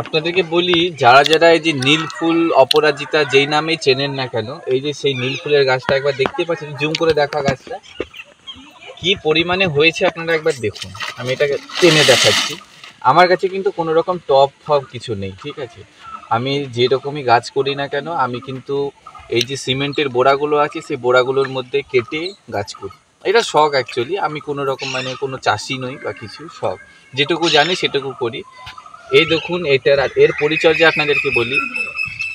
আপনাদেরকে বলি, যারা যারা এই যে নীল ফুল অপরাজিতা যেই নামেই চেনেন না কেন, এই যে সেই নীল ফুলের গাছটা একবার দেখতে পাচ্ছেন, জুম করে দেখা গাছটা কি পরিমাণে হয়েছে আপনারা একবার দেখুন। আমি এটাকে টেনে দেখাচ্ছি। আমার কাছে কিন্তু কোনো রকম টপ ফপ কিছু নেই, ঠিক আছে। আমি যেরকমই গাছ করি না কেন, আমি কিন্তু এই যে সিমেন্টের বোড়াগুলো আছে সেই বোড়াগুলোর মধ্যে কেটে গাছ করি। এটা শখ অ্যাকচুয়ালি, আমি কোনো রকম মানে কোনো চাষি নই বা কিছু, শখ যেটুকু জানি সেটুকু করি। এই দেখুন, এর পরিচর্যা আপনাদেরকে বলি।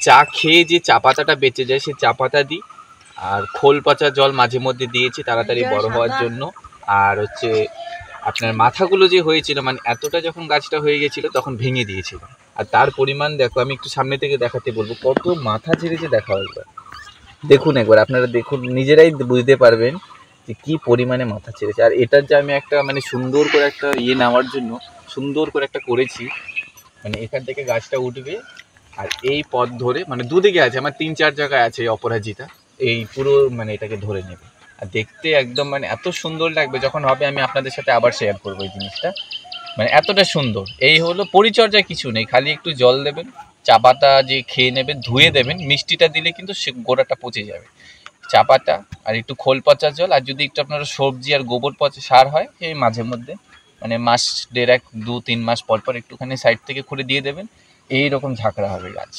চা খেয়ে যে চা পাতাটা বেঁচে যায় সেই চা পাতা দিই, আর খোল পচা জল মাঝে মধ্যে দিয়েছি তাড়াতাড়ি বড় হওয়ার জন্য। আর হচ্ছে আপনার মাথাগুলো যে হয়েছিল, মানে এতটা যখন গাছটা হয়ে গেছিলো তখন ভেঙে দিয়েছিল। আর তার পরিমাণ দেখো, আমি একটু সামনে থেকে দেখাতে বলবো, কত মাথা ছেড়েছে দেখা একবার দেখুন। একবার আপনারা দেখুন, নিজেরাই বুঝতে পারবেন যে কী পরিমাণে মাথা ছেড়েছে। আর এটার যে আমি একটা মানে সুন্দর করে একটা নেওয়ার জন্য সুন্দর করে একটা করেছি, মানে এখান থেকে গাছটা উঠবে আর এই পথ ধরে, মানে দুদিকে আছে আমার 3-4 জায়গায় আছে অপরাজিতা, এই পুরো মানে এটাকে ধরে নেবে। আর দেখতে একদম মানে এত সুন্দর লাগবে যখন হবে, আমি আপনাদের সাথে আবার শেয়ার করবো এই জিনিসটা। মানে এতটা সুন্দর। এই হলো পরিচর্যা, কিছু নেই, খালি একটু জল দেবেন, চা পাতা যে খেয়ে নেবেন, ধুয়ে দেবেন, মিষ্টিটা দিলে কিন্তু সে গোড়াটা পচে যাবে। চা পাতা আর একটু খোল পচা জল, আর যদি একটু আপনারা সবজি আর গোবর পচা সার হয় এই মাঝে মধ্যে, মানে মাস 1.5-2-3 মাস পর পর একটুখানি সাইড থেকে খুঁড়ে দিয়ে দেবেন, এইরকম ঝাঁকড়া হবে গাছ,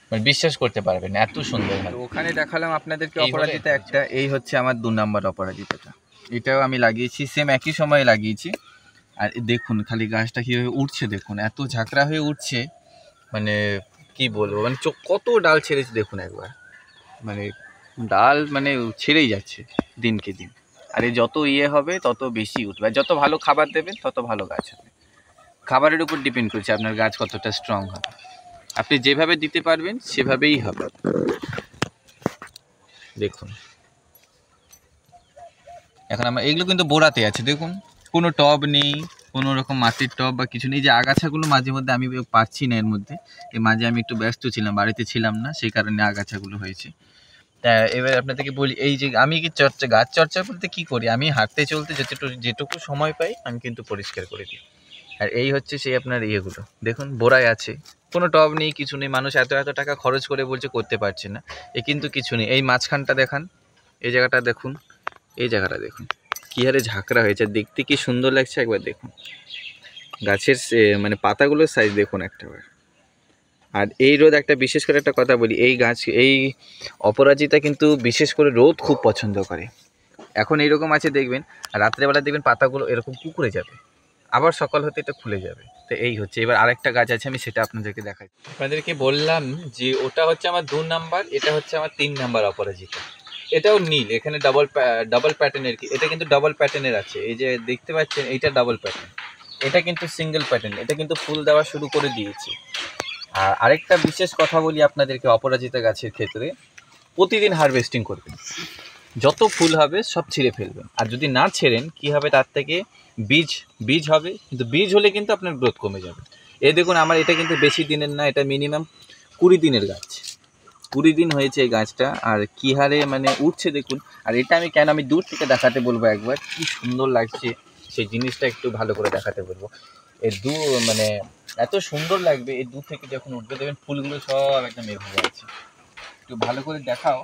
মানে বিশ্বাস করতে পারবেন এত সুন্দর হয়। ওখানে দেখালাম আপনাদেরকে অপরাজিতা একটা, এই হচ্ছে আমার 2 নম্বর অপরাজিতাটা। এটাও আমি লাগিয়েছি, সেম একই সময়ে লাগিয়েছি। আর দেখুন খালি গাছটা কীভাবে উঠছে, দেখুন এত ঝাঁকড়া হয়ে উঠছে, মানে কি বলবো, মানে চোখ কত ডাল ছেড়েছে দেখুন একবার, মানে ডাল মানে ছেড়েই যাচ্ছে দিনকে দিন। আর এই যত হবে তত বেশি উঠবে, আর যত ভালো খাবার দেবেন তত ভালো গাছ হবে। খাবারের উপর ডিপেন্ড করছে আপনার গাছ কতটা স্ট্রং হবে, আপনি যেভাবে দিতে পারবেন সেভাবেই হবে। দেখুন এখন আমার এগুলো কিন্তু বোড়াতে আছে, দেখুন কোনো টব নেই, কোনো রকম মাটির টব বা কিছু নেই। যে আগাছাগুলো মাঝে মধ্যে আমি পাচ্ছি না এর মধ্যে, এই মাঝে আমি একটু ব্যস্ত ছিলাম, বাড়িতে ছিলাম না, সেই কারণে আগাছাগুলো হয়েছে। তা এবার আপনাদেরকে বলি, এই যে আমি কি গাছ চর্চা বলতে কি করি, আমি হাঁটতে চলতে যেটুকু সময় পাই আমি কিন্তু পরিষ্কার করে দিই। আর এই হচ্ছে সেই আপনার ইয়েগুলো দেখুন, বোড়ায় আছে, কোনো টব নেই, কিছু নেই। মানুষ এত এত টাকা খরচ করে বলছে করতে পারছে না, এ কিন্তু কিছু নেই। এই মাঝখানটা দেখান, এই জায়গাটা দেখুন, এই জায়গাটা দেখুন কী হারে ঝাঁকড়া হয়েছে, দেখতে কি সুন্দর লাগছে একবার দেখুন। গাছের মানে পাতাগুলোর সাইজ দেখুন একটাবার। আর এই রোদ, একটা বিশেষ করে একটা কথা বলি, এই গাছ, এই অপরাজিতা কিন্তু বিশেষ করে রোদ খুব পছন্দ করে। এখন এইরকম আছে দেখবেন, আর রাত্রেবেলা দেখবেন পাতাগুলো এরকম কুঁকড়ে যাবে, আবার সকাল হতে এটা খুলে যাবে। তো এই হচ্ছে। এবার আরেকটা গাছ আছে, আমি সেটা আপনাদেরকে দেখাই। আপনাদেরকে বললাম যে ওটা হচ্ছে আমার 2 নাম্বার, এটা হচ্ছে আমার 3 নাম্বার অপরাজিতা। এটাও নীল, এখানে ডাবল প্যাটার্নের, কি এটা কিন্তু ডাবল প্যাটার্নের আছে, এই যে দেখতে পাচ্ছেন এইটা ডাবল প্যাটার্ন, এটা কিন্তু সিঙ্গেল প্যাটার্ন, এটা কিন্তু ফুল দেওয়া শুরু করে দিয়েছে। আর আরেকটা বিশেষ কথা বলি আপনাদেরকে অপরাজিতা গাছের ক্ষেত্রে, প্রতিদিন হারভেস্টিং করবেন, যত ফুল হবে সব ছিঁড়ে ফেলবেন। আর যদি না ছেড়েন কি হবে, তার থেকে বীজ হবে, কিন্তু বীজ হলে কিন্তু আপনার গ্রোথ কমে যাবে। এই দেখুন আমার এটা কিন্তু বেশি দিনের না, এটা মিনিমাম 20 দিনের গাছ, 20 দিন হয়েছে এই গাছটা, আর কী হারে মানে উঠছে দেখুন। আর এটা আমি কেন আমি দূর থেকে দেখাতে বলবো একবার, কি সুন্দর লাগছে সেই জিনিসটা একটু ভালো করে দেখাতে বলবো। এই মানে এত সুন্দর লাগবে এই দূর থেকে যখন উঠবে, দেখবেন ফুলগুলো সব একদম এভাবে আছে, একটু ভালো করে দেখাও।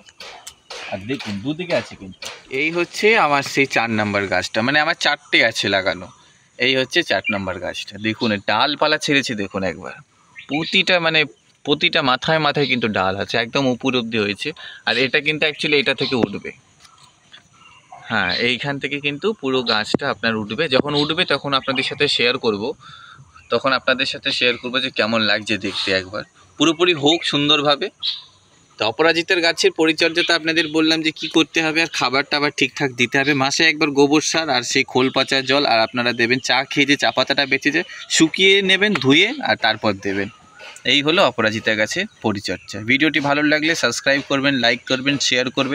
আর দেখুন দুদিকে আছে কিন্তু। এই হচ্ছে আমার সেই 4 নাম্বার গাছটা, মানে আমার 4টে আছে লাগানো। এই হচ্ছে 4 নাম্বার গাছটা, দেখুন ডালপালা ছেড়েছে দেখুন একবার, প্রতিটা মাথায় মাথায় কিন্তু ডাল আছে, একদম উপর অব্দি হয়েছে। আর এটা কিন্তু অ্যাকচুয়ালি এটা থেকে উঠবে, হ্যাঁ এইখান থেকে কিন্তু পুরো গাছটা আপনার উঠবে। যখন উঠবে তখন আপনাদের সাথে শেয়ার করব, যে কেমন লাগছে দেখতে, একবার পুরোপুরি হোক সুন্দরভাবে। তো অপরাজিতার গাছের পরিচর্যাটা আপনাদের বললাম যে কি করতে হবে, আর খাবারটা আবার ঠিকঠাক দিতে হবে। মাসে একবার গোবর সার আর সেই খোল পচা জল, আর আপনারা দেবেন চা খেয়ে যে চা পাতাটা বেঁচে যায় শুকিয়ে নেবেন, ধুয়ে আর তারপর দেবেন। এই হলো অপরাজিতা গাছের পরিচর্যা। ভিডিওটি ভালো লাগলে সাবস্ক্রাইব করবেন, লাইক করবেন, শেয়ার করবেন।